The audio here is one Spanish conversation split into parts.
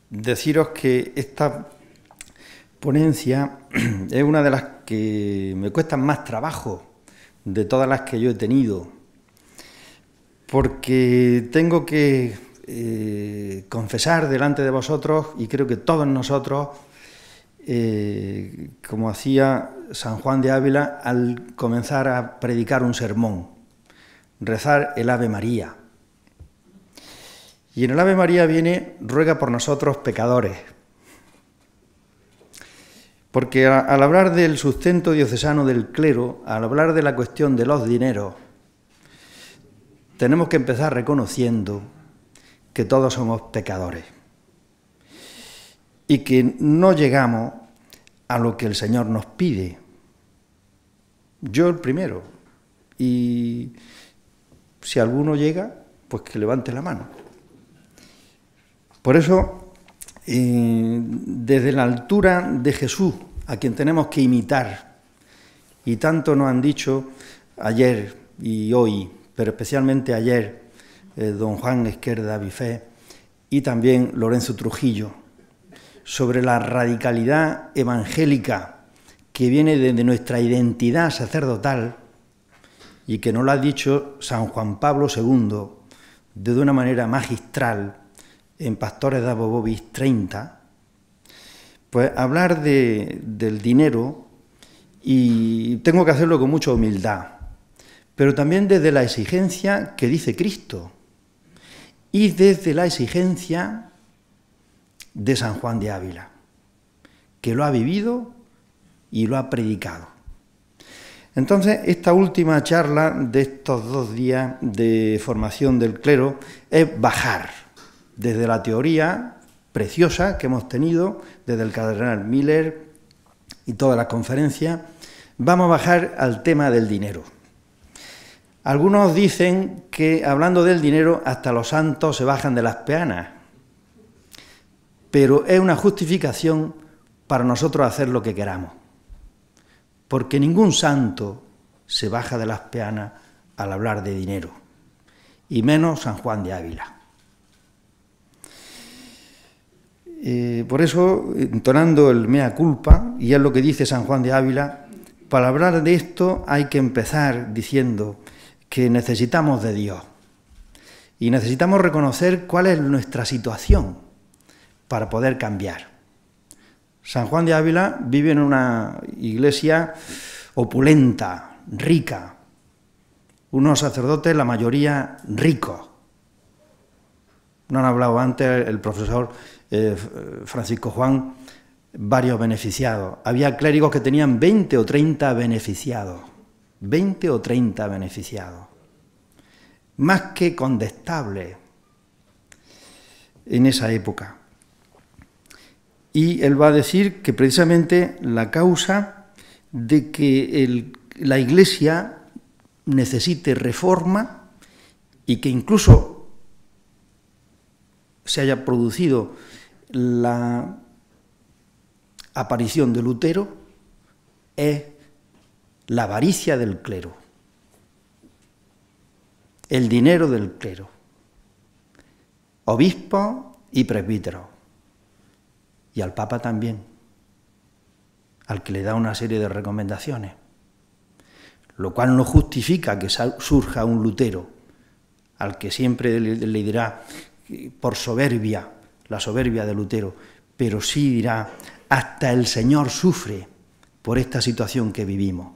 deciros que esta ponencia es una de las que me cuestan más trabajo de todas las que yo he tenido, porque tengo que confesar delante de vosotros, y creo que todos nosotros, como hacía San Juan de Ávila al comenzar a predicar un sermón, rezar el Ave María. Y en el Ave María viene, ruega por nosotros pecadores. Porque al hablar del sustento diocesano del clero, al hablar de la cuestión de los dineros, tenemos que empezar reconociendo que todos somos pecadores y que no llegamos a lo que el Señor nos pide. Yo el primero. Y si alguno llega, pues que levante la mano. Por eso, desde la altura de Jesús, a quien tenemos que imitar, y tanto nos han dicho ayer y hoy, pero especialmente ayer, don Juan Esquerda Bifé y también Lorenzo Trujillo, sobre la radicalidad evangélica que viene desde nuestra identidad sacerdotal y que nos lo ha dicho San Juan Pablo II de una manera magistral en Pastores de Bovis 30, pues hablar del dinero, y tengo que hacerlo con mucha humildad, pero también desde la exigencia que dice Cristo y desde la exigencia de San Juan de Ávila, que lo ha vivido y lo ha predicado. Entonces, esta última charla de estos 2 días de formación del clero es bajar desde la teoría preciosa que hemos tenido, desde el cardenal Miller y todas las conferencias, vamos a bajar al tema del dinero. Algunos dicen que hablando del dinero hasta los santos se bajan de las peanas, pero es una justificación para nosotros hacer lo que queramos, porque ningún santo se baja de las peanas al hablar de dinero, y menos San Juan de Ávila. Por eso, entonando el mea culpa, y es lo que dice San Juan de Ávila, para hablar de esto hay que empezar diciendo que necesitamos de Dios y necesitamos reconocer cuál es nuestra situación para poder cambiar. San Juan de Ávila vive en una iglesia opulenta, rica, unos sacerdotes, la mayoría ricos. No han hablado antes el profesor Francisco Juan, varios beneficiados. Había clérigos que tenían 20 o 30 beneficiados. 20 o 30 beneficiados. Más que condestables en esa época. Y él va a decir que precisamente la causa de que la Iglesia necesite reforma y que incluso se haya producido la aparición de Lutero es la avaricia del clero, el dinero del clero, obispos y presbíteros, y al Papa también, al que le da una serie de recomendaciones, lo cual no justifica que surja un Lutero, al que siempre le dirá por soberbia, la soberbia de Lutero, pero sí dirá, hasta el Señor sufre por esta situación que vivimos.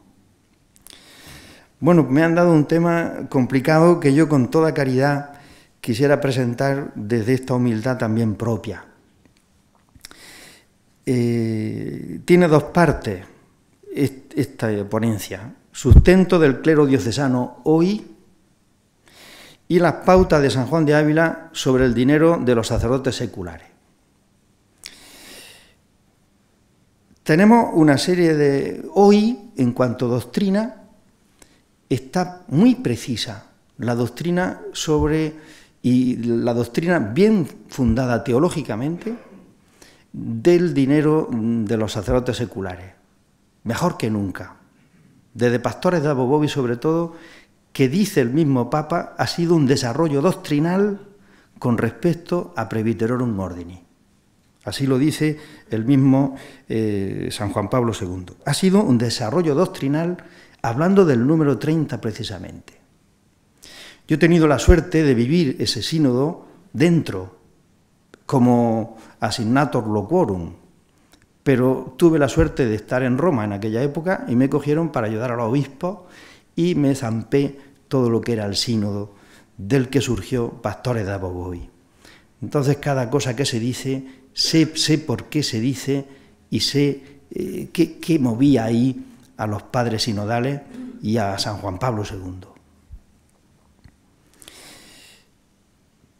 Bueno, me han dado un tema complicado que yo con toda caridad quisiera presentar desde esta humildad también propia. Tiene 2 partes esta ponencia: sustento del clero diocesano hoy y las pautas de San Juan de Ávila sobre el dinero de los sacerdotes seculares. Tenemos una serie de... Hoy, en cuanto a doctrina, está muy precisa la doctrina y la doctrina bien fundada teológicamente del dinero de los sacerdotes seculares. Mejor que nunca. Desde Pastores de Bovis, sobre todo, que dice el mismo Papa, ha sido un desarrollo doctrinal con respecto a Presbyterorum Ordini. Así lo dice el mismo San Juan Pablo II. Ha sido un desarrollo doctrinal hablando del número 30 precisamente. Yo he tenido la suerte de vivir ese sínodo dentro, como asignator loquorum, pero tuve la suerte de estar en Roma en aquella época y me cogieron para ayudar a los obispos y me zampé todo lo que era el sínodo del que surgió Pastores de Boboi. Entonces cada cosa que se dice, sé por qué se dice y sé qué movía ahí a los padres sinodales y a San Juan Pablo II.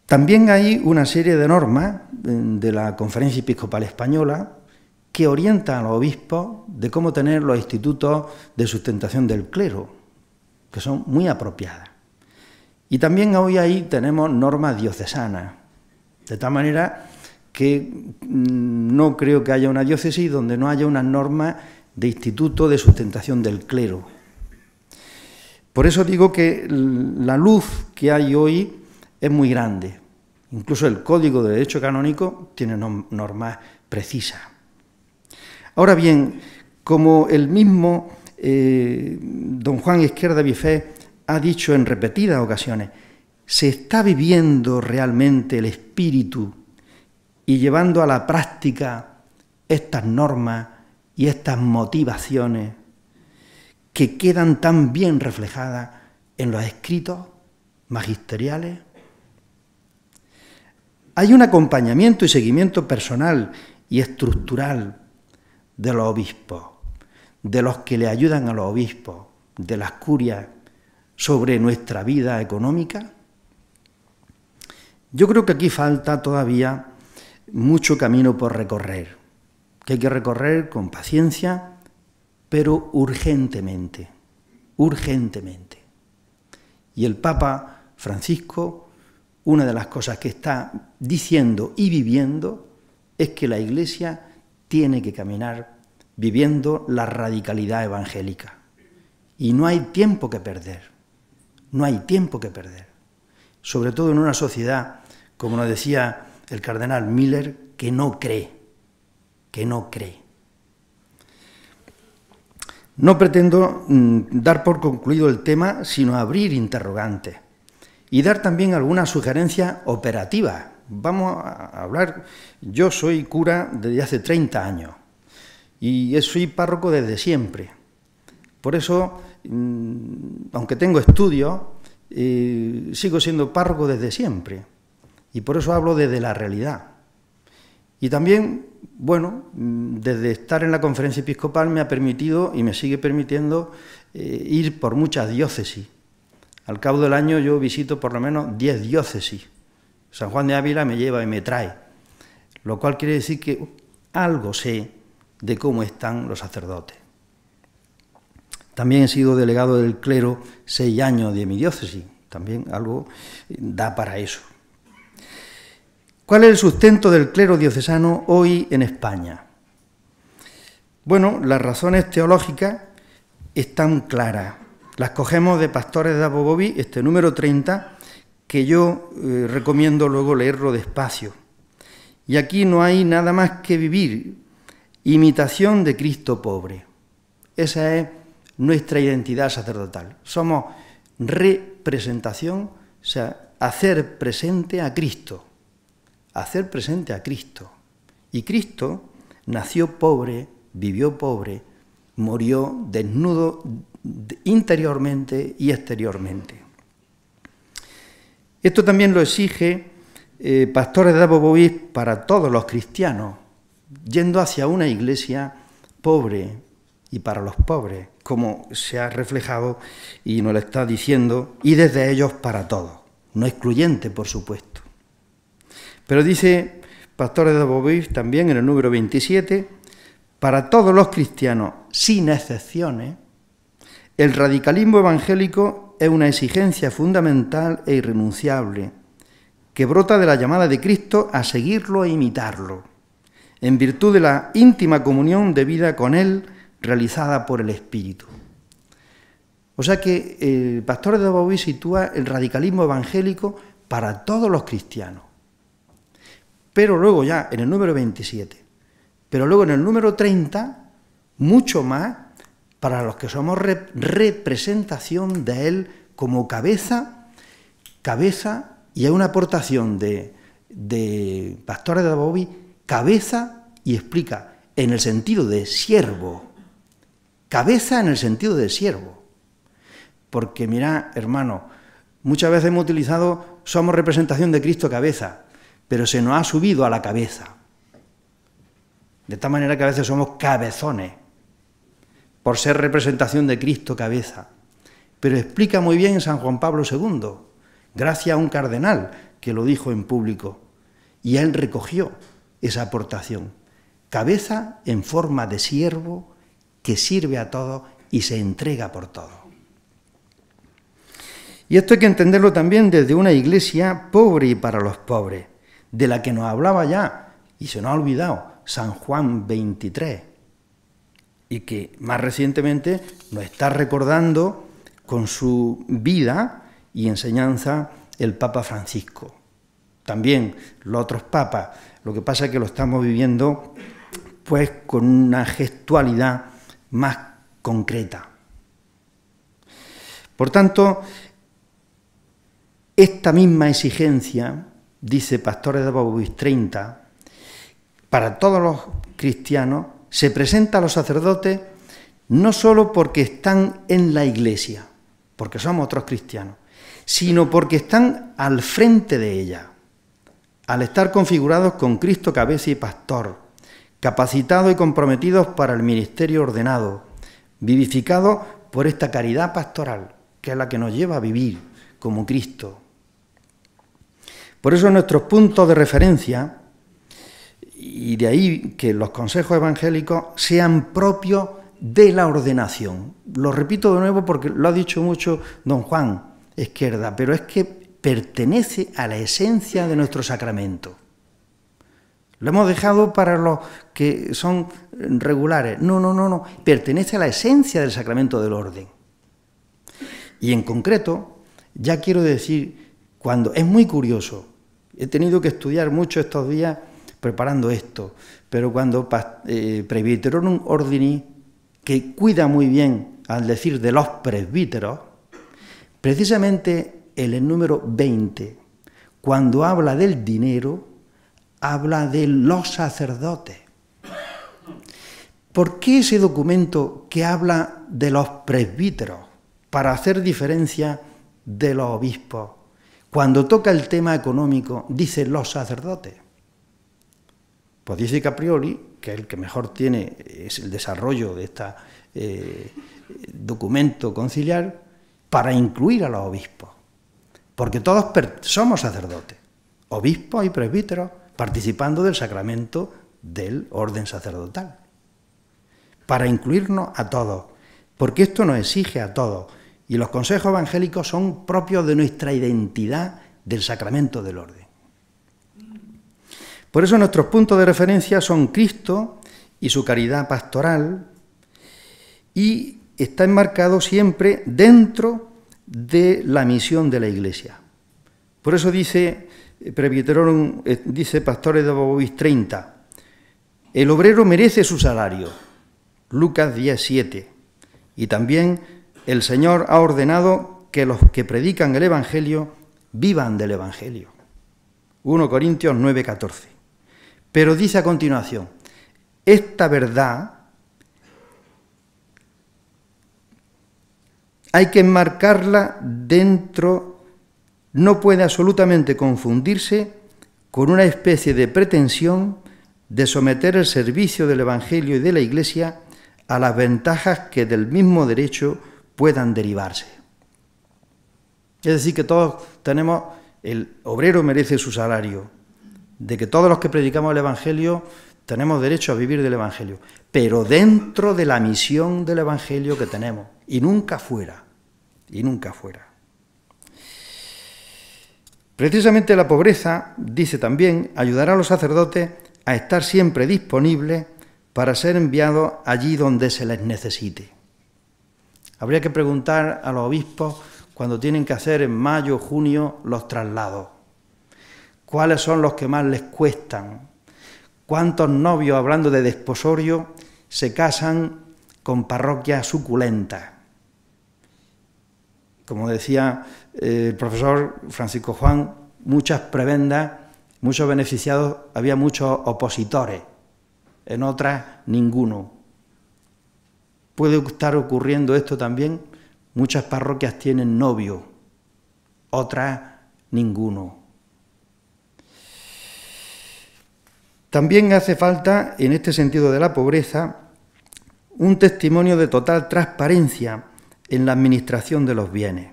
También hay una serie de normas de la Conferencia Episcopal Española que orientan a los obispos de cómo tener los institutos de sustentación del clero, que son muy apropiadas. Y también hoy ahí tenemos normas diocesanas, de tal manera que no creo que haya una diócesis donde no haya unas normas de instituto de sustentación del clero. Por eso digo que la luz que hay hoy es muy grande. Incluso el Código de Derecho Canónico tiene normas precisas. Ahora bien, como el mismo don Juan Izquierda Bifé ha dicho en repetidas ocasiones, ¿se está viviendo realmente el espíritu y llevando a la práctica estas normas y estas motivaciones que quedan tan bien reflejadas en los escritos magisteriales? Hay un acompañamiento y seguimiento personal y estructural de los obispos, de los que le ayudan a los obispos, de las curias, sobre nuestra vida económica. Yo creo que aquí falta todavía mucho camino por recorrer, que hay que recorrer con paciencia, pero urgentemente, urgentemente. Y el Papa Francisco, una de las cosas que está diciendo y viviendo es que la Iglesia tiene que caminar viviendo la radicalidad evangélica. Y no hay tiempo que perder, no hay tiempo que perder. Sobre todo en una sociedad, como nos decía el cardenal Miller, que no cree, que no cree. No pretendo dar por concluido el tema, sino abrir interrogantes y dar también algunas sugerencias operativas. Vamos a hablar, yo soy cura desde hace 30 años y soy párroco desde siempre. Por eso, aunque tengo estudios, sigo siendo párroco desde siempre y por eso hablo desde la realidad. Y también, bueno, desde estar en la Conferencia Episcopal me ha permitido y me sigue permitiendo ir por muchas diócesis. Al cabo del año yo visito por lo menos 10 diócesis. San Juan de Ávila me lleva y me trae, lo cual quiere decir que algo sé de cómo están los sacerdotes. También he sido delegado del clero 6 años de mi diócesis, también algo da para eso. ¿Cuál es el sustento del clero diocesano hoy en España? Bueno, las razones teológicas están claras. Las cogemos de Pastores de Boboi, este número 30, que yo recomiendo luego leerlo despacio. Y aquí no hay nada más que vivir, imitación de Cristo pobre. Esa es nuestra identidad sacerdotal. Somos representación, o sea, hacer presente a Cristo. Hacer presente a Cristo. Y Cristo nació pobre, vivió pobre, murió desnudo interiormente y exteriormente. Esto también lo exige Pastores de Boboi para todos los cristianos, yendo hacia una iglesia pobre y para los pobres, como se ha reflejado y nos lo está diciendo, y desde ellos para todos, no excluyente, por supuesto. Pero dice Pastores de Boboi también en el número 27, para todos los cristianos, sin excepciones, el radicalismo evangélico es una exigencia fundamental e irrenunciable que brota de la llamada de Cristo a seguirlo e imitarlo, en virtud de la íntima comunión de vida con Él realizada por el Espíritu. O sea que el Pastores de Boboi sitúa el radicalismo evangélico para todos los cristianos. pero luego ya en el número 27, pero luego en el número 30, mucho más para los que somos representación de Él como cabeza, y hay una aportación de Pastores de Bobby, cabeza, y explica, en el sentido de siervo, cabeza en el sentido de siervo, porque mirad, hermano, muchas veces hemos utilizado, somos representación de Cristo cabeza, pero se nos ha subido a la cabeza, de tal manera que a veces somos cabezones, por ser representación de Cristo cabeza, pero explica muy bien San Juan Pablo II, gracias a un cardenal que lo dijo en público, y él recogió esa aportación. Cabeza en forma de siervo que sirve a todos y se entrega por todo. Y esto hay que entenderlo también desde una iglesia pobre y para los pobres, de la que nos hablaba ya, y se nos ha olvidado, San Juan 23, y que más recientemente nos está recordando con su vida y enseñanza el Papa Francisco. También los otros papas, lo que pasa es que lo estamos viviendo pues con una gestualidad más concreta. Por tanto, esta misma exigencia, dice Pastores de Bobby 30, para todos los cristianos, se presenta a los sacerdotes no solo porque están en la iglesia, porque somos otros cristianos, sino porque están al frente de ella, al estar configurados con Cristo cabeza y pastor, capacitados y comprometidos para el ministerio ordenado, vivificados por esta caridad pastoral, que es la que nos lleva a vivir como Cristo. Por eso nuestros puntos de referencia, y de ahí que los consejos evangélicos sean propios de la ordenación. Lo repito de nuevo porque lo ha dicho mucho don Juan Esquerda, pero es que pertenece a la esencia de nuestro sacramento. Lo hemos dejado para los que son regulares. No. Pertenece a la esencia del sacramento del orden. Y en concreto, ya quiero decir, cuando es muy curioso, he tenido que estudiar mucho estos días preparando esto, pero cuando Presbyterorum Ordini, que cuida muy bien al decir de los presbíteros, precisamente en el número 20, cuando habla del dinero, habla de los sacerdotes. ¿Por qué ese documento que habla de los presbíteros, para hacer diferencia de los obispos, cuando toca el tema económico, dice los sacerdotes? Pues dice Caprioli, que el que mejor tiene es el desarrollo de este documento conciliar, para incluir a los obispos, porque todos somos sacerdotes, obispos y presbíteros, participando del sacramento del orden sacerdotal, para incluirnos a todos, porque esto nos exige a todos, y los consejos evangélicos son propios de nuestra identidad del sacramento del orden. Por eso nuestros puntos de referencia son Cristo y su caridad pastoral, y está enmarcado siempre dentro de la misión de la Iglesia. Por eso dice Presbyterorum, dice Pastores de Bobby 30, el obrero merece su salario, Lucas 10:7, y también el Señor ha ordenado que los que predican el Evangelio vivan del Evangelio, 1 Corintios 9:14. Pero dice a continuación, esta verdad hay que enmarcarla dentro, no puede absolutamente confundirse con una especie de pretensión de someter el servicio del Evangelio y de la Iglesia a las ventajas que del mismo derecho puedan derivarse. Es decir, que todos tenemos, el obrero merece su salario, de que todos los que predicamos el Evangelio tenemos derecho a vivir del Evangelio, pero dentro de la misión del Evangelio que tenemos, y nunca fuera, y nunca fuera. Precisamente la pobreza, dice también, ayudará a los sacerdotes a estar siempre disponibles para ser enviados allí donde se les necesite. Habría que preguntar a los obispos cuando tienen que hacer en mayo o junio los traslados. ¿Cuáles son los que más les cuestan? ¿Cuántos novios, hablando de desposorio, se casan con parroquias suculentas? Como decía el profesor Francisco Juan, muchas prebendas, muchos beneficiados, había muchos opositores, en otras ninguno. Puede estar ocurriendo esto también, muchas parroquias tienen novio, otras ninguno. También hace falta, en este sentido de la pobreza, un testimonio de total transparencia en la administración de los bienes.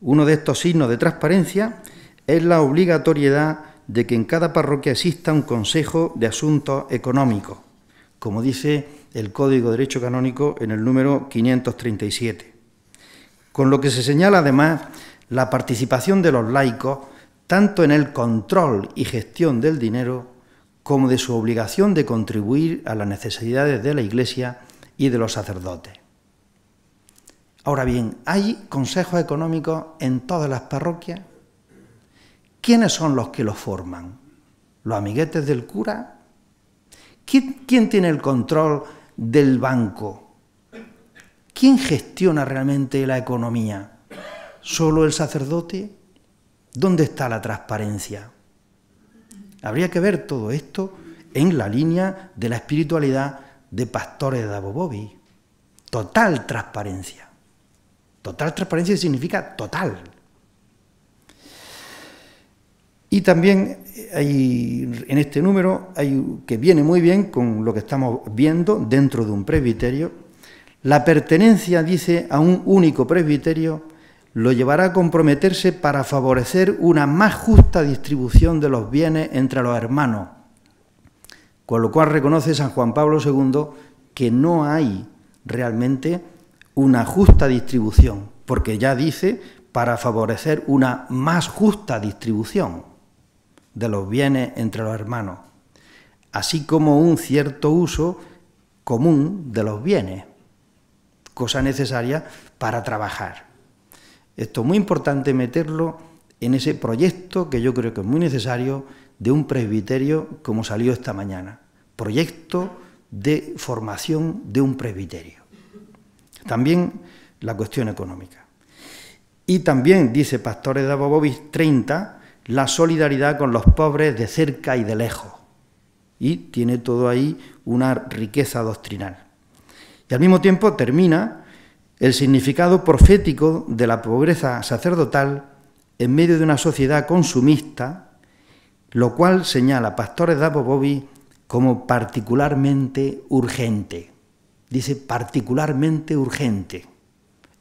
Uno de estos signos de transparencia es la obligatoriedad de que en cada parroquia exista un consejo de asuntos económicos, como dice el Código de Derecho Canónico en el número 537. Con lo que se señala además la participación de los laicos tanto en el control y gestión del dinero como de su obligación de contribuir a las necesidades de la Iglesia y de los sacerdotes. Ahora bien, ¿hay consejos económicos en todas las parroquias? ¿Quiénes son los que los forman? ¿Los amiguetes del cura? ¿Quién tiene el control del banco? ¿Quién gestiona realmente la economía? ¿Solo el sacerdote? ¿Dónde está la transparencia? Habría que ver todo esto en la línea de la espiritualidad de Pastores Dabo-Bobi. Total transparencia. Total transparencia significa total. Y también hay, en este número, que viene muy bien con lo que estamos viendo dentro de un presbiterio, la pertenencia, dice, a un único presbiterio lo llevará a comprometerse para favorecer una más justa distribución de los bienes entre los hermanos, con lo cual reconoce San Juan Pablo II que no hay realmente una justa distribución, porque ya dice para favorecer una más justa distribución de los bienes entre los hermanos, así como un cierto uso común de los bienes, cosa necesaria para trabajar. Esto es muy importante meterlo en ese proyecto que yo creo que es muy necesario de un presbiterio como salió esta mañana. Proyecto de formación de un presbiterio. También la cuestión económica. Y también, dice Pastores Dabo-Bobi 30, la solidaridad con los pobres de cerca y de lejos. Y tiene todo ahí una riqueza doctrinal. Y al mismo tiempo termina el significado profético de la pobreza sacerdotal en medio de una sociedad consumista, lo cual señala Pastores Dabo-Bobi como particularmente urgente. Dice particularmente urgente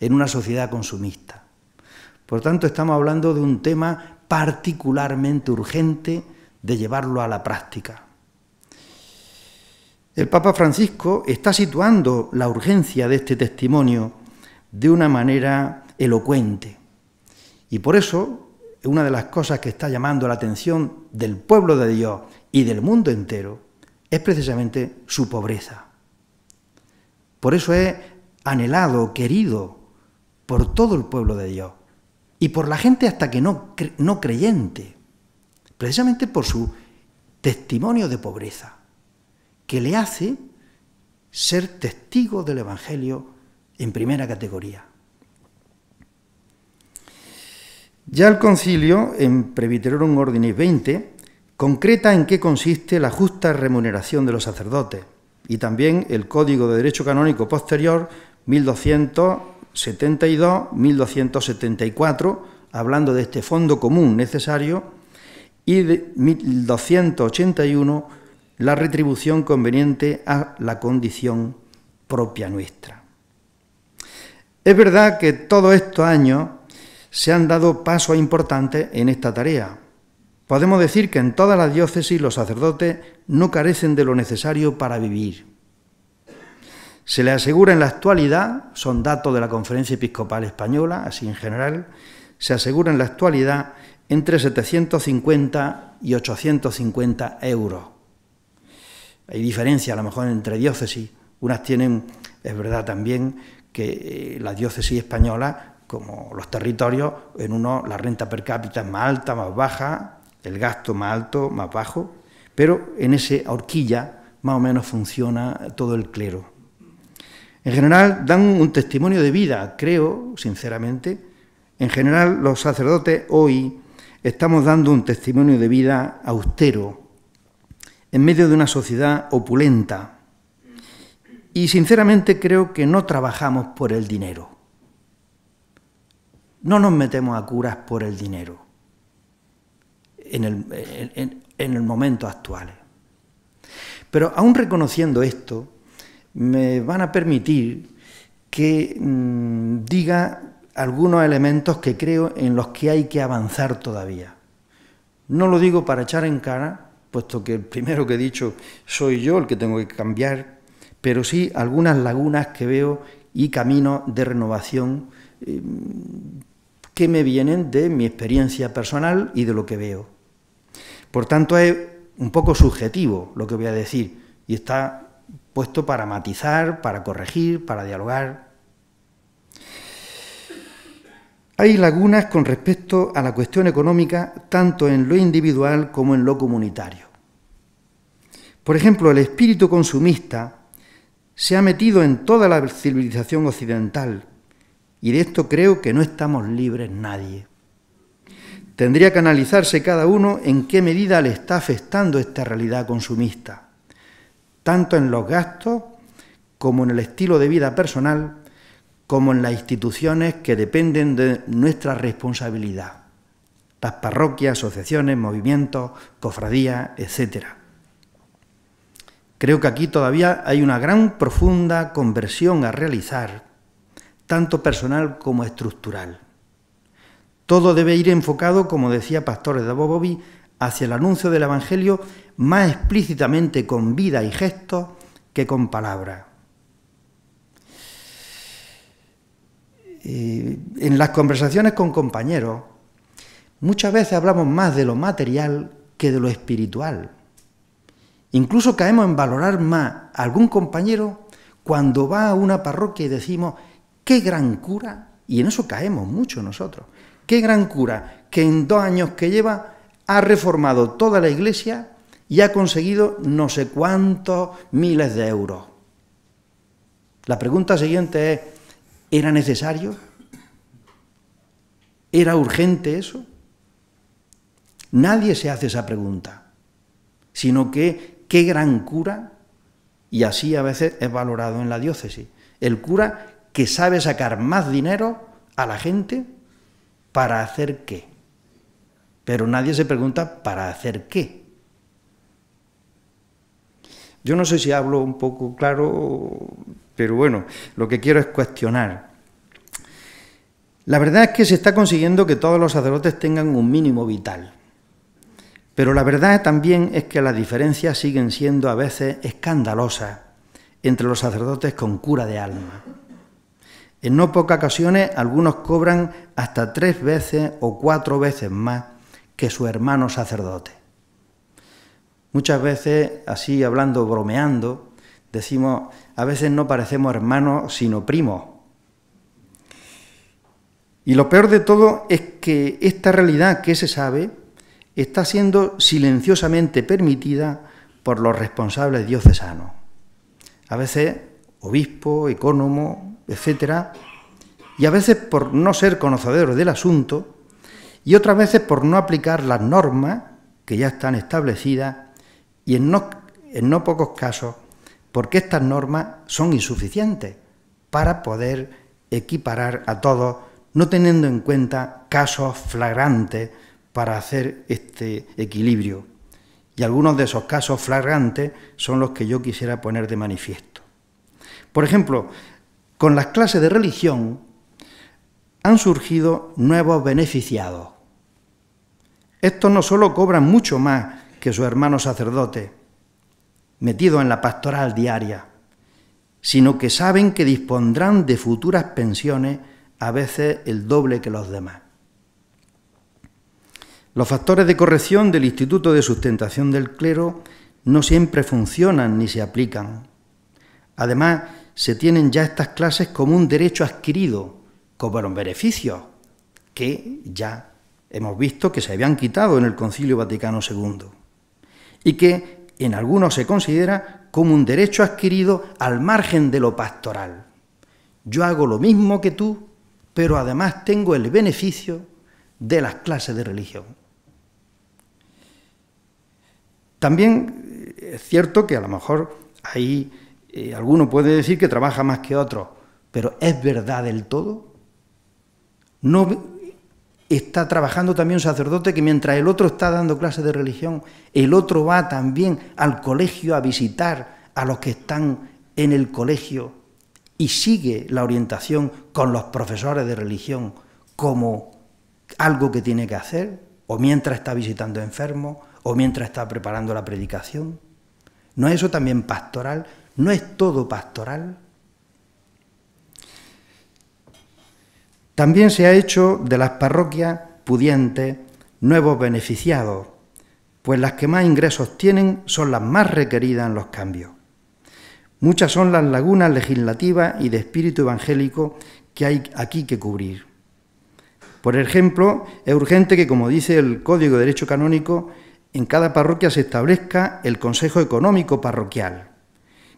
en una sociedad consumista. Por tanto, estamos hablando de un tema particularmente urgente de llevarlo a la práctica. El Papa Francisco está situando la urgencia de este testimonio de una manera elocuente. Y por eso, una de las cosas que está llamando la atención del pueblo de Dios y del mundo entero es precisamente su pobreza. Por eso es anhelado, querido por todo el pueblo de Dios y por la gente hasta que no creyente, precisamente por su testimonio de pobreza, que le hace ser testigo del Evangelio en primera categoría. Ya el concilio, en Presbyterorum Ordinis 20, concreta en qué consiste la justa remuneración de los sacerdotes, y también el Código de Derecho Canónico posterior, 1272-1274, hablando de este fondo común necesario, y de 1281, la retribución conveniente a la condición propia nuestra. Es verdad que todos estos años se han dado pasos importantes en esta tarea. Podemos decir que en todas las diócesis los sacerdotes no carecen de lo necesario para vivir. Se les asegura en la actualidad, son datos de la Conferencia Episcopal Española, así en general, se asegura en la actualidad entre 750 y 850 euros. Hay diferencia a lo mejor entre diócesis, unas tienen, es verdad también, que la diócesis española, como los territorios, en uno la renta per cápita es más alta, más baja, el gasto más alto, más bajo, pero en esa horquilla más o menos funciona todo el clero. En general dan un testimonio de vida, creo, sinceramente. En general los sacerdotes hoy estamos dando un testimonio de vida austero, en medio de una sociedad opulenta. Y sinceramente creo que no trabajamos por el dinero. No nos metemos a curas por el dinero en el momento actual. Pero aún reconociendo esto, me van a permitir que diga algunos elementos que creo en los que hay que avanzar todavía. No lo digo para echar en cara, puesto que el primero que he dicho soy yo el que tengo que cambiar, pero sí algunas lagunas que veo y caminos de renovación que me vienen de mi experiencia personal y de lo que veo. Por tanto, es un poco subjetivo lo que voy a decir y está puesto para matizar, para corregir, para dialogar. Hay lagunas con respecto a la cuestión económica, tanto en lo individual como en lo comunitario. Por ejemplo, el espíritu consumista se ha metido en toda la civilización occidental y de esto creo que no estamos libres nadie. Tendría que analizarse cada uno en qué medida le está afectando esta realidad consumista, tanto en los gastos como en el estilo de vida personal, como en las instituciones que dependen de nuestra responsabilidad, las parroquias, asociaciones, movimientos, cofradías, etc. Creo que aquí todavía hay una gran, profunda conversión a realizar, tanto personal como estructural. Todo debe ir enfocado, como decía Pastores de Boboví, hacia el anuncio del Evangelio más explícitamente con vida y gestos que con palabras. En las conversaciones con compañeros, muchas veces hablamos más de lo material que de lo espiritual. Incluso caemos en valorar más a algún compañero cuando va a una parroquia y decimos, ¡qué gran cura! Y en eso caemos mucho nosotros. ¡Qué gran cura! Que en 2 años que lleva ha reformado toda la iglesia y ha conseguido no sé cuántos miles de euros. La pregunta siguiente es, ¿era necesario? ¿Era urgente eso? Nadie se hace esa pregunta, sino que qué gran cura, y así a veces es valorado en la diócesis, el cura que sabe sacar más dinero a la gente para hacer qué. Pero nadie se pregunta ¿para hacer qué? Yo no sé si hablo un poco claro, pero bueno, lo que quiero es cuestionar. La verdad es que se está consiguiendo que todos los sacerdotes tengan un mínimo vital. Pero la verdad también es que las diferencias siguen siendo a veces escandalosas entre los sacerdotes con cura de alma. En no pocas ocasiones algunos cobran hasta 3 veces o 4 veces más que su hermano sacerdote. Muchas veces, así hablando, bromeando, decimos, a veces no parecemos hermanos sino primos. Y lo peor de todo es que esta realidad que se sabe está siendo silenciosamente permitida por los responsables diocesanos. A veces obispos, ecónomos, etcétera, y a veces por no ser conocedores del asunto y otras veces por no aplicar las normas que ya están establecidas y en no pocos casos porque estas normas son insuficientes para poder equiparar a todos, no teniendo en cuenta casos flagrantes para hacer este equilibrio. Y algunos de esos casos flagrantes son los que yo quisiera poner de manifiesto. Por ejemplo, con las clases de religión han surgido nuevos beneficiados. Estos no solo cobran mucho más que sus hermanos sacerdotes, metidos en la pastoral diaria, sino que saben que dispondrán de futuras pensiones, a veces el doble que los demás. Los factores de corrección del Instituto de Sustentación del Clero no siempre funcionan ni se aplican. Además, se tienen ya estas clases como un derecho adquirido, como un beneficio, que ya hemos visto que se habían quitado en el Concilio Vaticano II y que en algunos se considera como un derecho adquirido al margen de lo pastoral. Yo hago lo mismo que tú, pero además tengo el beneficio de las clases de religión. También es cierto que a lo mejor ahí alguno puede decir que trabaja más que otro, pero ¿es verdad del todo? ¿No está trabajando también un sacerdote que mientras el otro está dando clases de religión, el otro va también al colegio a visitar a los que están en el colegio y sigue la orientación con los profesores de religión como algo que tiene que hacer, o mientras está visitando enfermos, o mientras está preparando la predicación? ¿No es eso también pastoral? ¿No es todo pastoral? También se ha hecho de las parroquias pudientes nuevos beneficiados, pues las que más ingresos tienen son las más requeridas en los cambios. Muchas son las lagunas legislativas y de espíritu evangélico que hay aquí que cubrir. Por ejemplo, es urgente que, como dice el Código de Derecho Canónico, en cada parroquia se establezca el Consejo Económico Parroquial,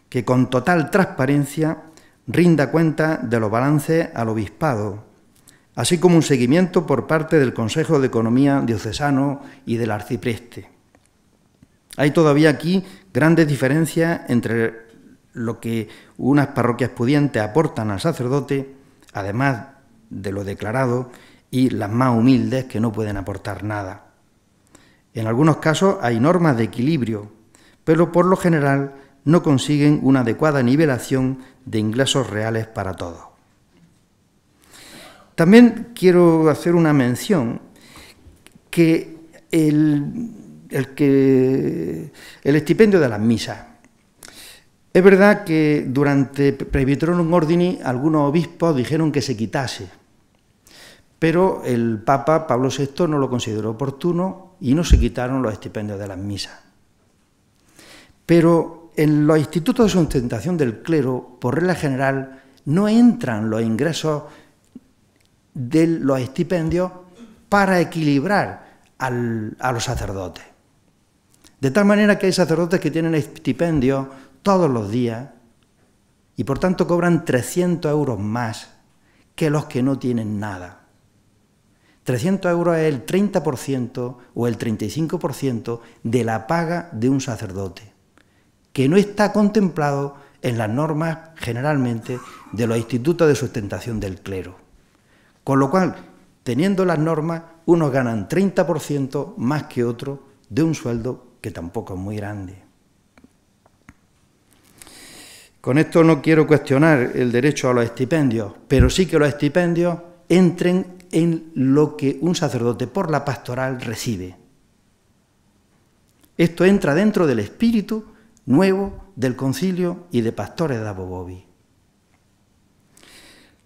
que con total transparencia rinda cuenta de los balances al obispado, así como un seguimiento por parte del Consejo de Economía diocesano y del arcipreste. Hay todavía aquí grandes diferencias entre lo que unas parroquias pudientes aportan al sacerdote, además de lo declarado, y las más humildes que no pueden aportar nada. En algunos casos hay normas de equilibrio, pero por lo general no consiguen una adecuada nivelación de ingresos reales para todos. También quiero hacer una mención que el estipendio de las misas. Es verdad que durante Presbyterorum Ordini algunos obispos dijeron que se quitase, pero el Papa Pablo VI no lo consideró oportuno y no se quitaron los estipendios de las misas. Pero en los institutos de sustentación del clero, por regla general, no entran los ingresos de los estipendios para equilibrar a los sacerdotes. De tal manera que hay sacerdotes que tienen estipendios todos los días y por tanto cobran 300 euros más que los que no tienen nada. 300 euros es el 30% o el 35% de la paga de un sacerdote, que no está contemplado en las normas generalmente de los institutos de sustentación del clero. Con lo cual, teniendo las normas, unos ganan 30% más que otros de un sueldo que tampoco es muy grande. Con esto no quiero cuestionar el derecho a los estipendios, pero sí que los estipendios entren en lo que un sacerdote por la pastoral recibe. Esto entra dentro del espíritu nuevo del concilio y de pastores de Abo Bovi.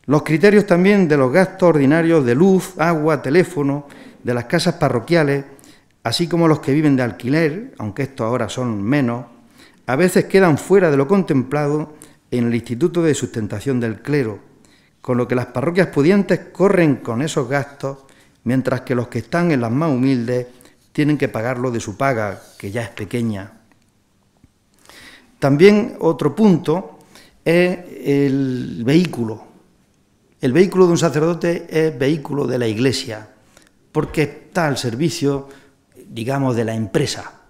Los criterios también de los gastos ordinarios de luz, agua, teléfono, de las casas parroquiales, así como los que viven de alquiler, aunque estos ahora son menos, a veces quedan fuera de lo contemplado en el Instituto de Sustentación del Clero, con lo que las parroquias pudientes corren con esos gastos, mientras que los que están en las más humildes tienen que pagarlo de su paga, que ya es pequeña. También otro punto es el vehículo. El vehículo de un sacerdote es vehículo de la Iglesia, porque está al servicio, digamos, de la empresa,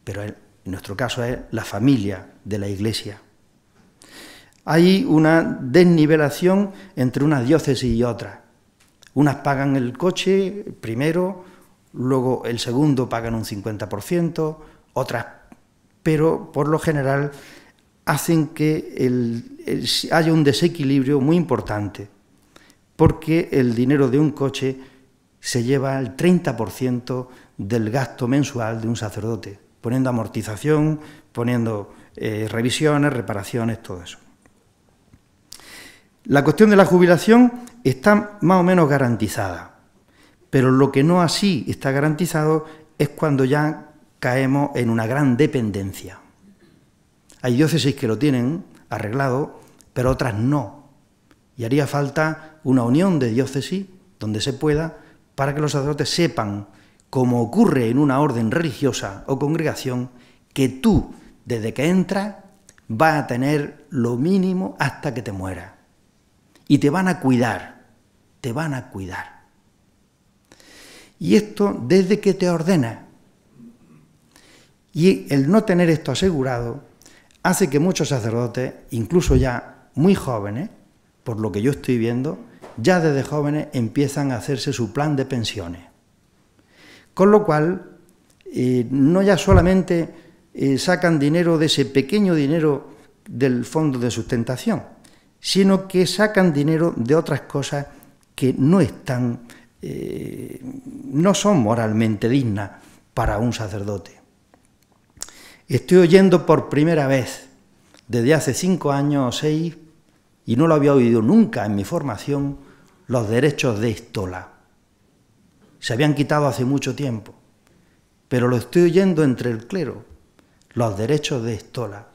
pero en nuestro caso es la familia de la Iglesia. Hay una desnivelación entre unas diócesis y otras. Unas pagan el coche primero, luego el segundo pagan un 50%, otras, pero por lo general hacen que haya un desequilibrio muy importante, porque el dinero de un coche se lleva el 30% del gasto mensual de un sacerdote, poniendo amortización, poniendo revisiones, reparaciones, todo eso. La cuestión de la jubilación está más o menos garantizada, pero lo que no así está garantizado es cuando ya caemos en una gran dependencia. Hay diócesis que lo tienen arreglado, pero otras no. Y haría falta una unión de diócesis donde se pueda para que los sacerdotes sepan, como ocurre en una orden religiosa o congregación, que tú, desde que entras, vas a tener lo mínimo hasta que te mueras. Y te van a cuidar, te van a cuidar. Y esto desde que te ordenas. Y el no tener esto asegurado hace que muchos sacerdotes, incluso ya muy jóvenes, por lo que yo estoy viendo, ya desde jóvenes empiezan a hacerse su plan de pensiones. Con lo cual, no ya solamente sacan dinero de ese pequeño dinero del fondo de sustentación, sino que sacan dinero de otras cosas que no están, no son moralmente dignas para un sacerdote. Estoy oyendo por primera vez, desde hace 5 años o 6, y no lo había oído nunca en mi formación, los derechos de estola. Se habían quitado hace mucho tiempo, pero lo estoy oyendo entre el clero, los derechos de estola.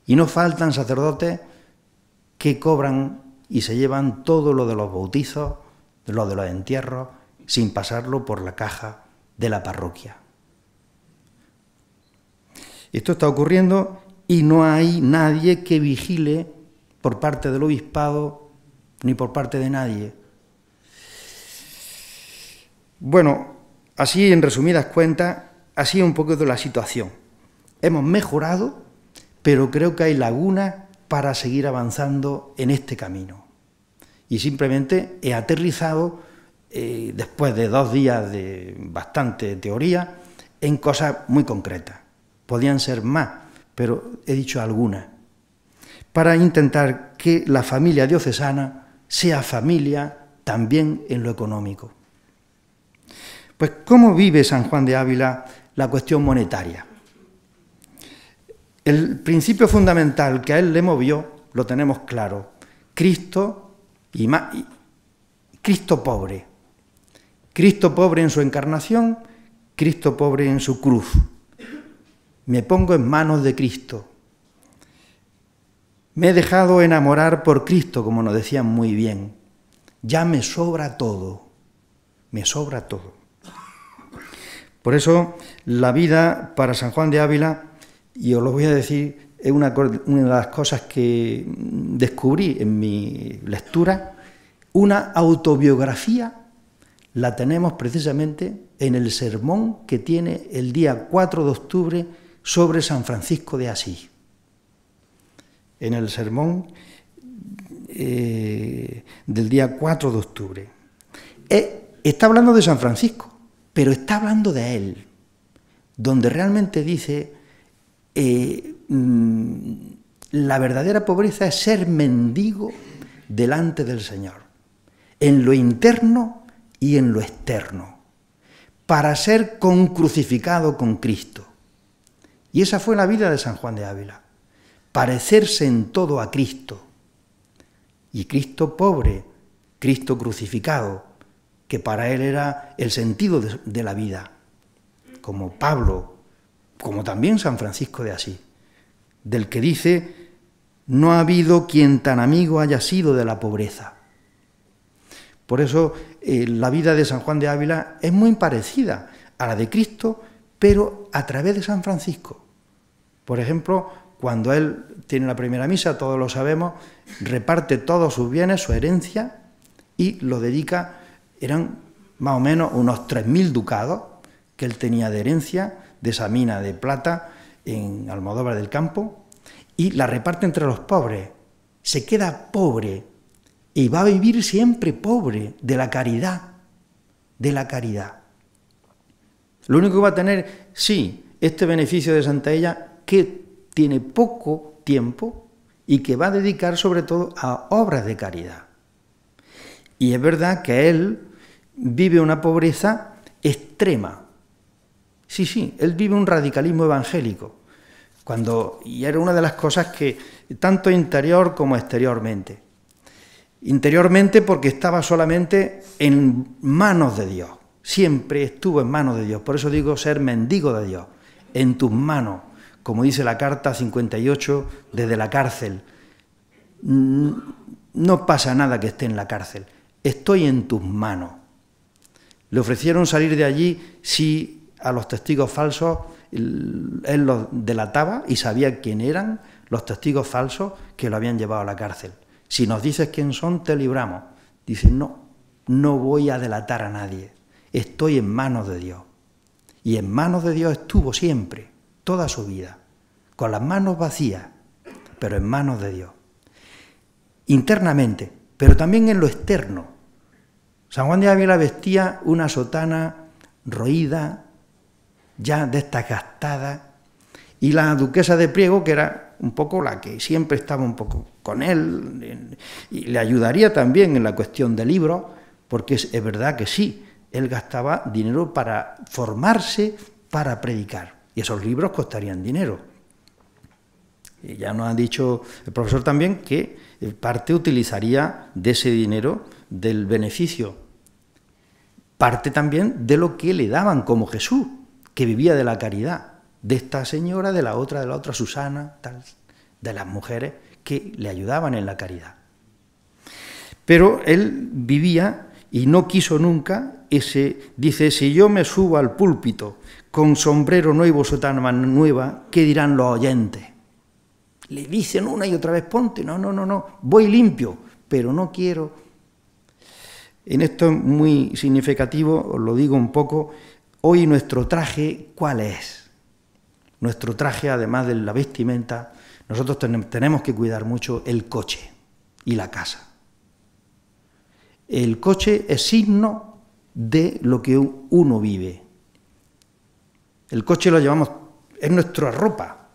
Y no faltan sacerdotes que cobran y se llevan todo lo de los bautizos, lo de los entierros, sin pasarlo por la caja de la parroquia. Esto está ocurriendo y no hay nadie que vigile por parte del obispado ni por parte de nadie. Bueno, así en resumidas cuentas, así es un poco de la situación. Hemos mejorado, pero creo que hay lagunas para seguir avanzando en este camino. Y simplemente he aterrizado, después de 2 días de bastante teoría, en cosas muy concretas. Podían ser más, pero he dicho algunas, para intentar que la familia diocesana sea familia también en lo económico. Pues, ¿cómo vive San Juan de Ávila la cuestión monetaria? El principio fundamental que a él le movió, lo tenemos claro: Cristo y Cristo pobre. Cristo pobre en su encarnación, Cristo pobre en su cruz. Me pongo en manos de Cristo. Me he dejado enamorar por Cristo, como nos decían muy bien. Ya me sobra todo, me sobra todo. Por eso la vida para San Juan de Ávila, y os lo voy a decir, es una de las cosas que descubrí en mi lectura, una autobiografía la tenemos precisamente en el sermón que tiene el día 4 de octubre sobre San Francisco de Asís. En el sermón del día 4 de octubre. Está hablando de San Francisco, pero está hablando de él, donde realmente dice, la verdadera pobreza es ser mendigo delante del Señor, en lo interno y en lo externo, para ser concrucificado con Cristo. Y esa fue la vida de San Juan de Ávila, parecerse en todo a Cristo. Y Cristo pobre, Cristo crucificado, que para él era el sentido de la vida, como Pablo, como también San Francisco de Asís, del que dice: no ha habido quien tan amigo haya sido de la pobreza. Por eso la vida de San Juan de Ávila es muy parecida a la de Cristo, pero a través de San Francisco. Por ejemplo, cuando él tiene la primera misa, todos lo sabemos, reparte todos sus bienes, su herencia, y lo dedica, eran más o menos unos 3.000 ducados que él tenía de herencia de esa mina de plata en Almodóvar del Campo, y la reparte entre los pobres. Se queda pobre y va a vivir siempre pobre de la caridad, de la caridad. Lo único que va a tener, sí, este beneficio de Santa Ella, que tiene poco tiempo y que va a dedicar sobre todo a obras de caridad. Y es verdad que él vive una pobreza extrema. Sí, él vive un radicalismo evangélico, y era una de las cosas que, tanto interior como exteriormente. Interiormente porque estaba solamente en manos de Dios, siempre estuvo en manos de Dios, por eso digo ser mendigo de Dios, en tus manos, como dice la carta 58 desde la cárcel. No pasa nada que esté en la cárcel, estoy en tus manos. Le ofrecieron salir de allí si a los testigos falsos él los delataba y sabía quién eran los testigos falsos que lo habían llevado a la cárcel. Si nos dices quién son, te libramos. Dice, no voy a delatar a nadie, estoy en manos de Dios. Y en manos de Dios estuvo siempre, toda su vida, con las manos vacías, pero en manos de Dios. Internamente, pero también en lo externo. San Juan de Ávila vestía una sotana roída, ya desgastada, y la duquesa de Priego, que era un poco la que siempre estaba un poco con él, y le ayudaría también en la cuestión de libros, porque es verdad que sí, él gastaba dinero para formarse, para predicar, y esos libros costarían dinero. Y ya nos ha dicho el profesor también que parte utilizaría de ese dinero del beneficio, parte también de lo que le daban como Jesús, que vivía de la caridad, de esta señora, de la otra, Susana, tal, de las mujeres que le ayudaban en la caridad. Pero él vivía y no quiso nunca dice, si yo me subo al púlpito con sombrero nuevo, sotana nueva, ¿qué dirán los oyentes? Le dicen una y otra vez, ponte, no, voy limpio, pero no quiero. En esto es muy significativo, os lo digo un poco, hoy nuestro traje, ¿cuál es? Nuestro traje, además de la vestimenta, nosotros tenemos que cuidar mucho el coche y la casa. El coche es signo de lo que uno vive. El coche lo llevamos, es nuestra ropa.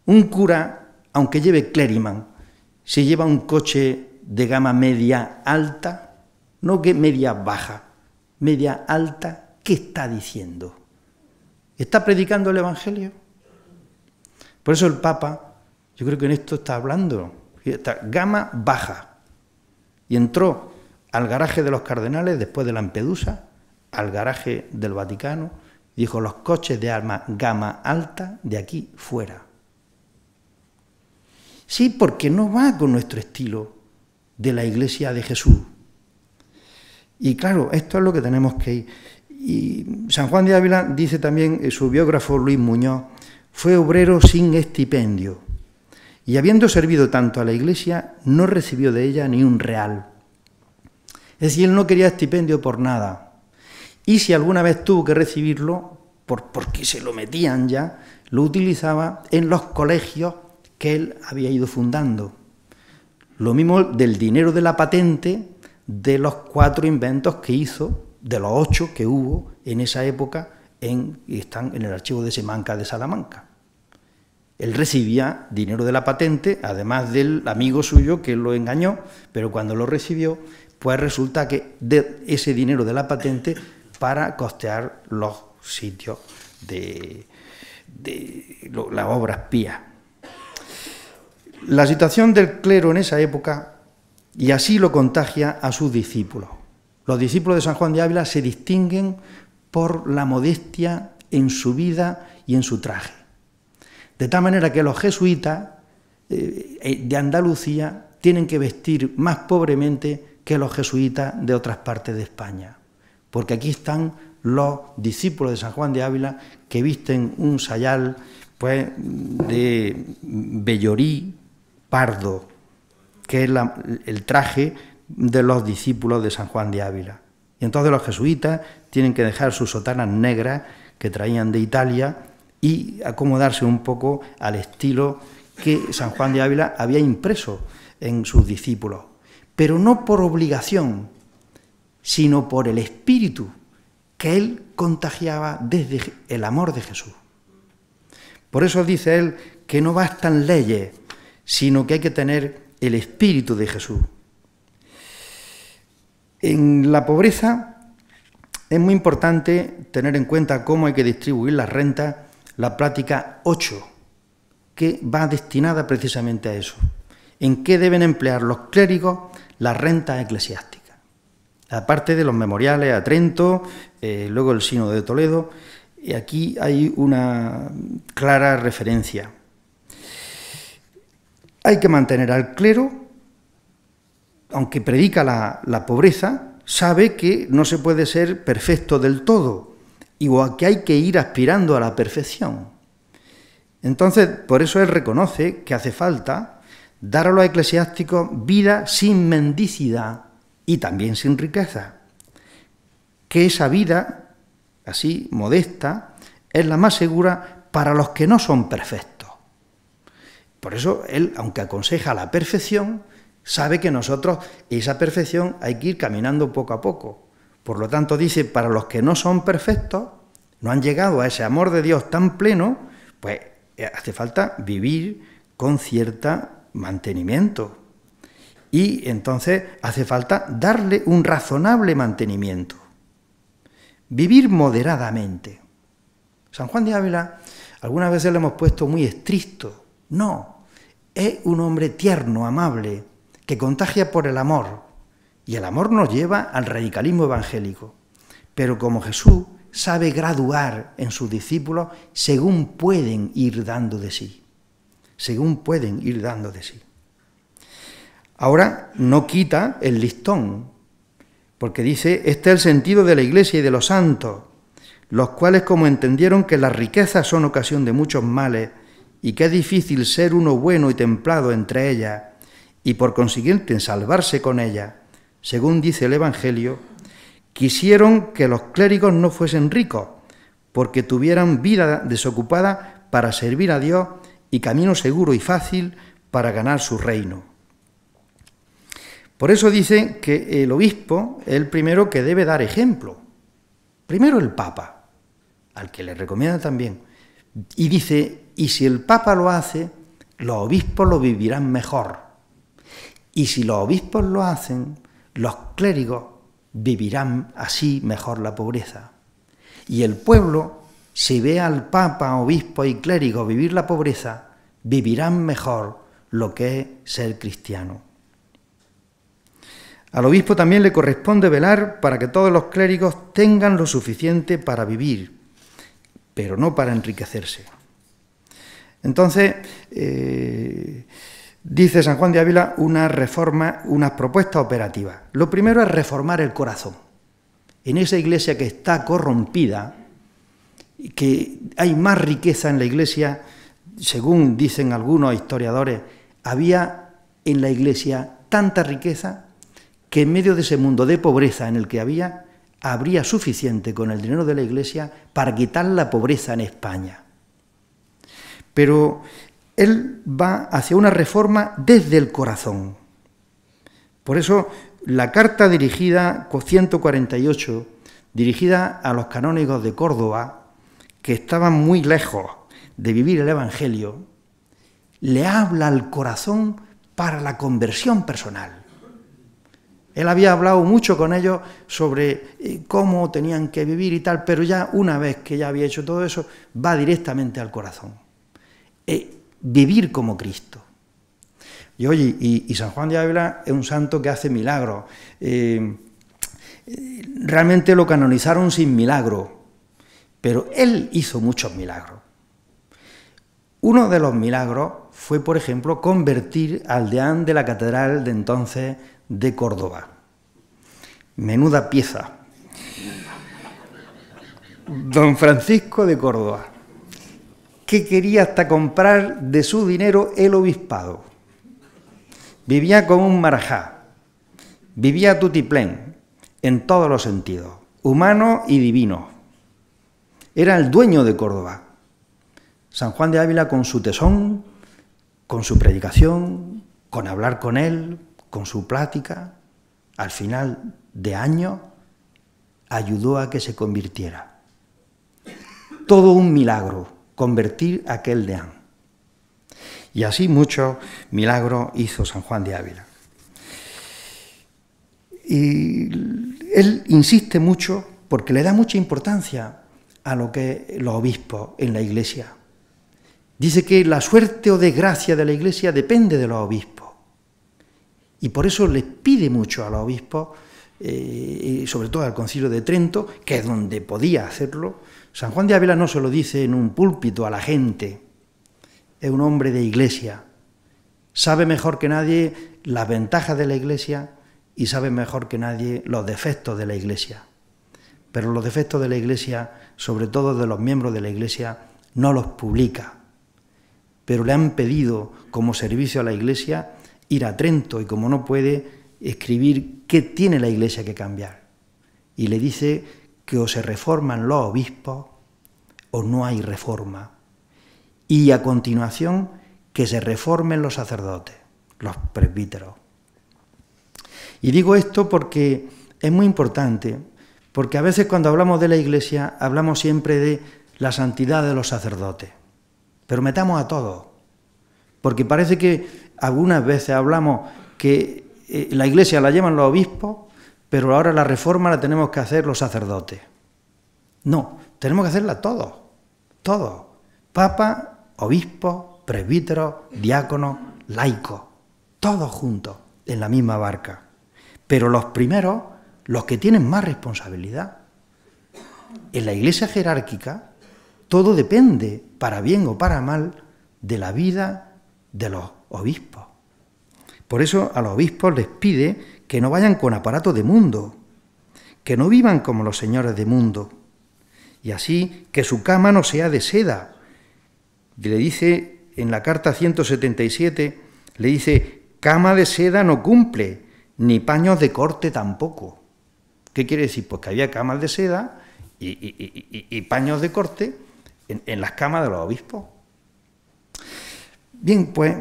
Un cura, aunque lleve Clériman, si lleva un coche de gama media alta, no que media baja, media alta, ¿qué está diciendo? ¿Está predicando el Evangelio? Por eso el Papa, yo creo que en esto está hablando, gama baja. Y entró al garaje de los cardenales después de Lampedusa, al garaje del Vaticano, y dijo, los coches de gama alta de aquí fuera. Sí, porque no va con nuestro estilo de la Iglesia de Jesús. Y claro, esto es lo que tenemos que ir. Y San Juan de Ávila dice también, su biógrafo Luis Muñoz, fue obrero sin estipendio, y habiendo servido tanto a la Iglesia, no recibió de ella ni un real. Es decir, él no quería estipendio por nada. Y si alguna vez tuvo que recibirlo, porque se lo metían ya, lo utilizaba en los colegios que él había ido fundando. Lo mismo del dinero de la patente de los 4 inventos que hizo, de los 8 que hubo en esa época, y están en el archivo de Simancas de Salamanca. Él recibía dinero de la patente, además del amigo suyo que lo engañó, pero cuando lo recibió, pues resulta que de ese dinero de la patente para costear los sitios de las obras pías. La situación del clero en esa época, y así lo contagia a sus discípulos. Los discípulos de San Juan de Ávila se distinguen por la modestia en su vida y en su traje. De tal manera que los jesuitas de Andalucía tienen que vestir más pobremente que los jesuitas de otras partes de España, porque aquí están los discípulos de San Juan de Ávila que visten un sayal pues, de vellorí pardo, que es el traje de los discípulos de San Juan de Ávila. Y entonces los jesuitas tienen que dejar sus sotanas negras que traían de Italia y acomodarse un poco al estilo que San Juan de Ávila había impreso en sus discípulos, pero no por obligación, sino por el espíritu que él contagiaba desde el amor de Jesús. Por eso dice él que no bastan leyes, sino que hay que tener el espíritu de Jesús. En la pobreza es muy importante tener en cuenta cómo hay que distribuir las rentas, la plática 8, que va destinada precisamente a eso. ¿En qué deben emplear los clérigos las rentas eclesiásticas? Aparte de los memoriales a Trento, luego el Sínodo de Toledo, y aquí hay una clara referencia. Hay que mantener al clero, aunque predica la pobreza, sabe que no se puede ser perfecto del todo, y que hay que ir aspirando a la perfección. Entonces, por eso él reconoce que hace falta dar a los eclesiásticos vida sin mendicidad y también sin riqueza, que esa vida, así, modesta, es la más segura para los que no son perfectos. Por eso él, aunque aconseja la perfección, sabe que nosotros esa perfección hay que ir caminando poco a poco. Por lo tanto, dice, para los que no son perfectos, no han llegado a ese amor de Dios tan pleno, pues hace falta vivir con cierto mantenimiento. Y entonces hace falta darle un razonable mantenimiento. Vivir moderadamente. San Juan de Ávila, algunas veces le hemos puesto muy estricto. No, es un hombre tierno, amable, que contagia por el amor. Y el amor nos lleva al radicalismo evangélico. Pero como Jesús sabe graduar en sus discípulos según pueden ir dando de sí. Según pueden ir dando de sí. Ahora no quita el listón, porque dice, este es el sentido de la Iglesia y de los santos, los cuales como entendieron que las riquezas son ocasión de muchos males y que es difícil ser uno bueno y templado entre ellas y por consiguiente salvarse con ellas, según dice el Evangelio, quisieron que los clérigos no fuesen ricos, porque tuvieran vida desocupada para servir a Dios y camino seguro y fácil para ganar su reino. Por eso dice que el obispo es el primero que debe dar ejemplo. Primero el Papa, al que le recomienda también. Y dice, y si el Papa lo hace, los obispos lo vivirán mejor. Y si los obispos lo hacen, los clérigos vivirán así mejor la pobreza. Y el pueblo, si ve al Papa, obispo y clérigo vivir la pobreza, vivirán mejor lo que es ser cristiano. Al obispo también le corresponde velar para que todos los clérigos tengan lo suficiente para vivir, pero no para enriquecerse. Entonces, dice San Juan de Ávila unas propuestas operativas. Lo primero es reformar el corazón. En esa iglesia que está corrompida, que hay más riqueza en la iglesia, según dicen algunos historiadores, había en la iglesia tanta riqueza que en medio de ese mundo de pobreza en el que habría suficiente con el dinero de la iglesia para quitar la pobreza en España. Pero él va hacia una reforma desde el corazón. Por eso la carta dirigida, 148, dirigida a los canónigos de Córdoba, que estaban muy lejos de vivir el Evangelio, le habla al corazón para la conversión personal. Él había hablado mucho con ellos sobre cómo tenían que vivir y tal, pero ya una vez que ya había hecho todo eso, va directamente al corazón. Vivir como Cristo. Y oye, y San Juan de Ávila es un santo que hace milagros. Realmente lo canonizaron sin milagro, pero él hizo muchos milagros. Uno de los milagros fue, por ejemplo, convertir al deán de la catedral de entonces de Córdoba. Menuda pieza. Don Francisco de Córdoba, que quería hasta comprar de su dinero el obispado. Vivía como un marajá, vivía tutiplén en todos los sentidos, humano y divino. Era el dueño de Córdoba. San Juan de Ávila, con su tesón, con su predicación, con hablar con él, con su plática, al final de años, ayudó a que se convirtiera. Todo un milagro, convertir a aquel deán. Y así muchos milagros hizo San Juan de Ávila. Y él insiste mucho porque le da mucha importancia a lo que los obispos en la Iglesia. Dice que la suerte o desgracia de la Iglesia depende de los obispos. Y por eso les pide mucho a los obispos, sobre todo al Concilio de Trento, que es donde podía hacerlo. San Juan de Ávila no se lo dice en un púlpito a la gente, es un hombre de Iglesia, sabe mejor que nadie las ventajas de la Iglesia y sabe mejor que nadie los defectos de la Iglesia. Pero los defectos de la Iglesia, sobre todo de los miembros de la Iglesia, no los publica. Pero le han pedido, como servicio a la Iglesia, ir a Trento y como no puede, escribir qué tiene la Iglesia que cambiar. Y le dice que o se reforman los obispos o no hay reforma. Y a continuación, que se reformen los sacerdotes, los presbíteros. Y digo esto porque es muy importante, porque a veces cuando hablamos de la Iglesia hablamos siempre de la santidad de los sacerdotes, pero metamos a todos, porque parece que algunas veces hablamos que la Iglesia la llevan los obispos, pero ahora la reforma la tenemos que hacer los sacerdotes. No, tenemos que hacerla todos, todos, papa, obispos, presbíteros, diáconos, laicos, todos juntos en la misma barca. Pero los primeros, los que tienen más responsabilidad. En la Iglesia jerárquica, todo depende, para bien o para mal, de la vida de los obispos. Por eso a los obispos les pide que no vayan con aparato de mundo, que no vivan como los señores de mundo, y así que su cama no sea de seda. Le dice en la carta 177, le dice, cama de seda no cumple, ni paños de corte tampoco. ¿Qué quiere decir? Pues que había camas de seda y paños de corte en las camas de los obispos. Bien, pues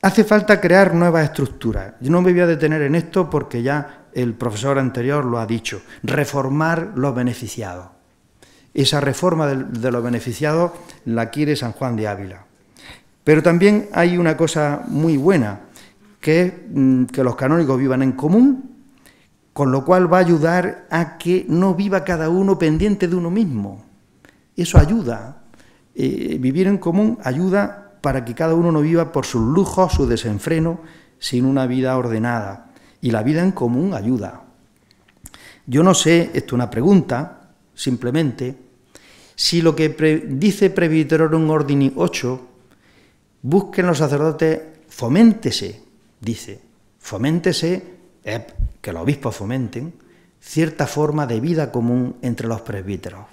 hace falta crear nuevas estructuras. Yo no me voy a detener en esto porque ya el profesor anterior lo ha dicho. Reformar los beneficiados. Esa reforma de los beneficiados la quiere San Juan de Ávila. Pero también hay una cosa muy buena, que es que los canónigos vivan en común, con lo cual va a ayudar a que no viva cada uno pendiente de uno mismo. Eso ayuda. Vivir en común ayuda para que cada uno no viva por sus lujos, su desenfreno, sin una vida ordenada. Y la vida en común ayuda. Yo no sé, esto es una pregunta, simplemente, si lo que dice Presbyterorum Ordini 8, busquen los sacerdotes, foméntese, dice, foméntese, que los obispos fomenten, cierta forma de vida común entre los presbíteros.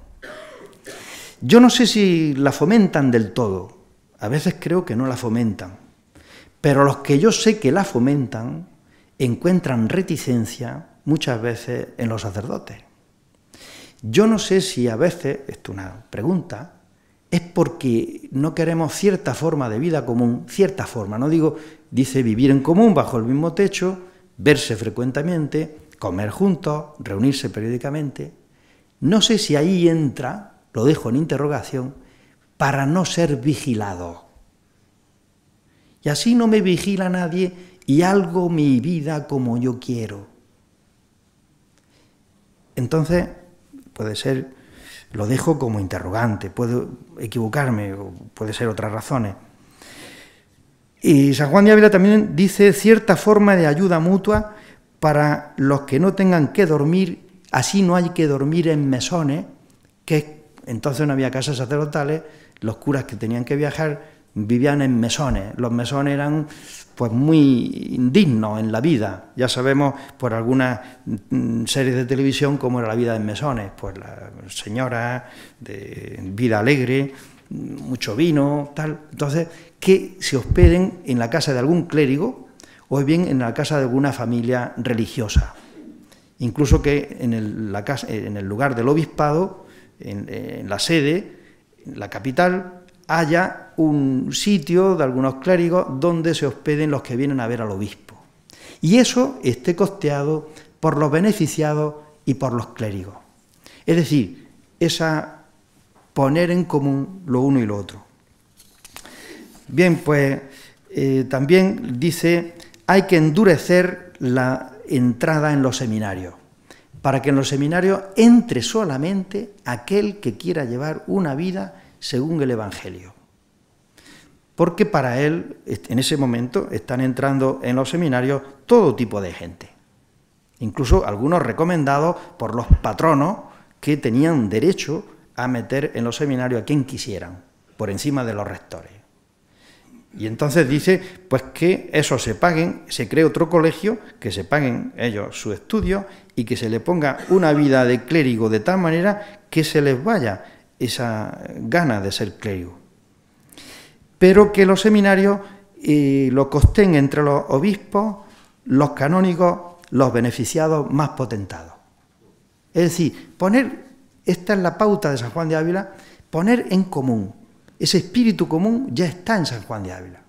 Yo no sé si la fomentan del todo, a veces creo que no la fomentan, pero los que yo sé que la fomentan encuentran reticencia muchas veces en los sacerdotes. Yo no sé si a veces, esto es una pregunta, es porque no queremos cierta forma de vida común, cierta forma, no digo, dice vivir en común bajo el mismo techo, verse frecuentemente, comer juntos, reunirse periódicamente. No sé si ahí entra, lo dejo en interrogación, para no ser vigilado. Y así no me vigila nadie y hago mi vida como yo quiero. Entonces, puede ser, lo dejo como interrogante, puedo equivocarme, o puede ser otras razones. Y San Juan de Ávila también dice cierta forma de ayuda mutua para los que no tengan que dormir, así no hay que dormir en mesones, que entonces no había casas sacerdotales, los curas que tenían que viajar vivían en mesones. Los mesones eran pues muy indignos en la vida. Ya sabemos por algunas series de televisión cómo era la vida en mesones, pues la señora de vida alegre, mucho vino, tal. Entonces, que se hospeden en la casa de algún clérigo o bien en la casa de alguna familia religiosa. Incluso que en el lugar del obispado, en la sede, en la capital, haya un sitio de algunos clérigos donde se hospeden los que vienen a ver al obispo. Y eso esté costeado por los beneficiados y por los clérigos. Es decir, poner en común lo uno y lo otro. Bien, pues también dice, hay que endurecer la entrada en los seminarios, para que en los seminarios entre solamente aquel que quiera llevar una vida según el Evangelio. Porque para él, en ese momento, están entrando en los seminarios todo tipo de gente. Incluso algunos recomendados por los patronos que tenían derecho a meter en los seminarios a quien quisieran, por encima de los rectores. Y entonces dice, pues que eso se paguen, se cree otro colegio, que se paguen ellos sus estudios y que se le ponga una vida de clérigo de tal manera que se les vaya esa gana de ser clérigo. Pero que los seminarios lo costen entre los obispos, los canónigos, los beneficiados más potentados. Es decir, esta es la pauta de San Juan de Ávila, poner en común. Ese espíritu común ya está en San Juan de Ávila.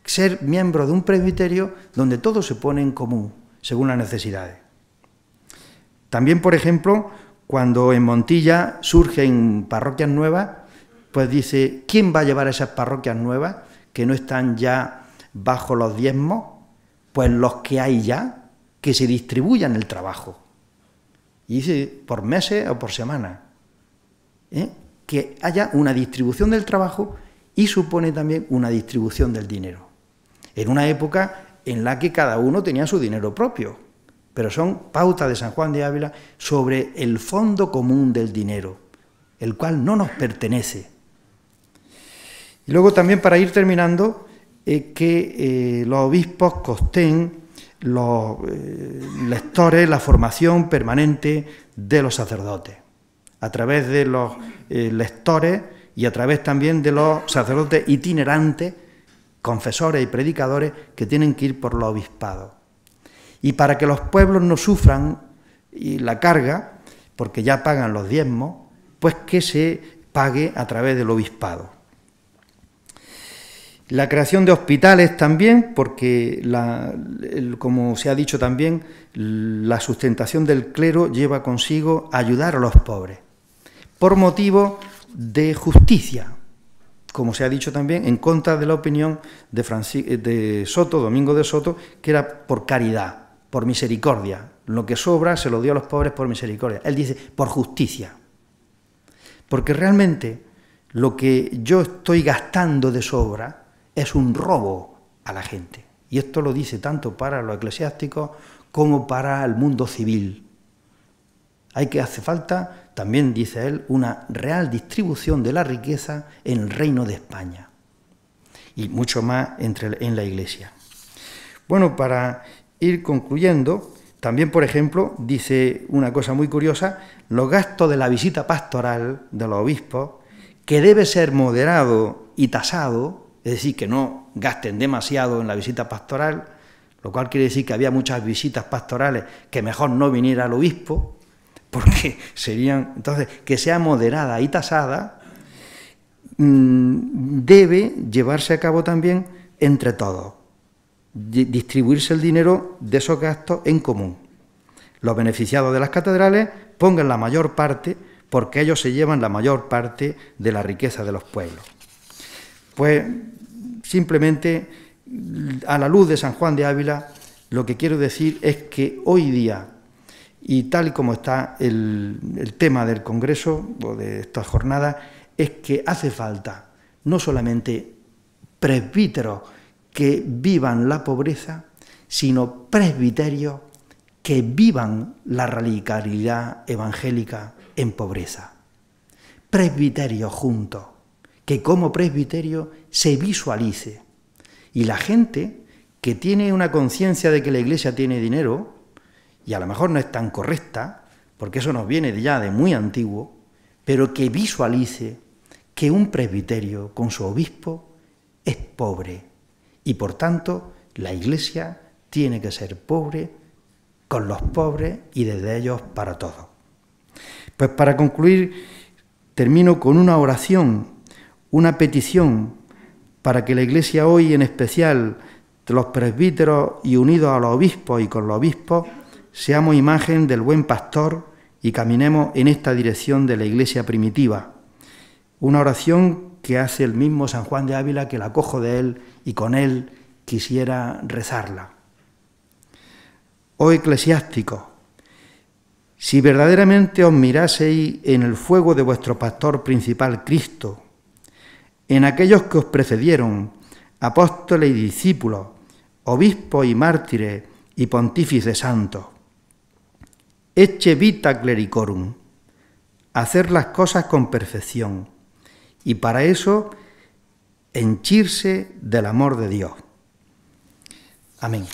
Ser miembro de un presbiterio donde todo se pone en común, según las necesidades. También, por ejemplo, cuando en Montilla surgen parroquias nuevas, pues dice, ¿quién va a llevar esas parroquias nuevas que no están ya bajo los diezmos? Pues los que hay ya, que se distribuyan el trabajo. Y dice, por meses o por semanas. Que haya una distribución del trabajo y supone también una distribución del dinero. En una época en la que cada uno tenía su dinero propio, pero son pautas de San Juan de Ávila sobre el fondo común del dinero, el cual no nos pertenece. Y luego también, para ir terminando, que los obispos costen los lectores, la formación permanente de los sacerdotes, a través de los lectores y a través también de los sacerdotes itinerantes, confesores y predicadores que tienen que ir por los obispados. Y para que los pueblos no sufran la carga, porque ya pagan los diezmos, pues que se pague a través del obispado. La creación de hospitales también, porque, como se ha dicho también, la sustentación del clero lleva consigo ayudar a los pobres, por motivo de justicia, como se ha dicho también, en contra de la opinión de Soto, Domingo de Soto, que era por caridad, por misericordia. Lo que sobra se lo dio a los pobres por misericordia. Él dice, por justicia. Porque realmente lo que yo estoy gastando de sobra es un robo a la gente. Y esto lo dice tanto para los eclesiásticos como para el mundo civil. Hace falta, también dice él, una real distribución de la riqueza en el reino de España. Y mucho más en la Iglesia. Bueno, para ir concluyendo, también, por ejemplo, dice una cosa muy curiosa, los gastos de la visita pastoral de los obispos, que debe ser moderado y tasado, es decir, que no gasten demasiado en la visita pastoral, lo cual quiere decir que había muchas visitas pastorales que mejor no viniera el obispo, porque serían, entonces, que sea moderada y tasada, debe llevarse a cabo también entre todos, distribuirse el dinero de esos gastos en común. Los beneficiados de las catedrales pongan la mayor parte, porque ellos se llevan la mayor parte de la riqueza de los pueblos. Pues simplemente, a la luz de San Juan de Ávila, lo que quiero decir es que hoy día, y tal y como está el tema del Congreso o de estas jornadas, es que hace falta no solamente presbíteros que vivan la pobreza, sino presbiterios que vivan la radicalidad evangélica en pobreza. Presbiterios juntos, que como presbiterio se visualice. Y la gente que tiene una conciencia de que la Iglesia tiene dinero, y a lo mejor no es tan correcta, porque eso nos viene ya de muy antiguo, pero que visualice que un presbiterio con su obispo es pobre, y por tanto la Iglesia tiene que ser pobre con los pobres y desde ellos para todos. Pues para concluir, termino con una oración, una petición para que la Iglesia hoy, en especial de los presbíteros y unidos a los obispos y con los obispos, seamos imagen del buen pastor y caminemos en esta dirección de la Iglesia primitiva. Una oración que hace el mismo San Juan de Ávila, que la cojo de él y con él quisiera rezarla. Oh eclesiásticos, si verdaderamente os miraseis en el fuego de vuestro pastor principal Cristo, en aquellos que os precedieron, apóstoles y discípulos, obispos y mártires y pontífices santos, ecce vita clericorum, hacer las cosas con perfección, y para eso henchirse del amor de Dios. Amén.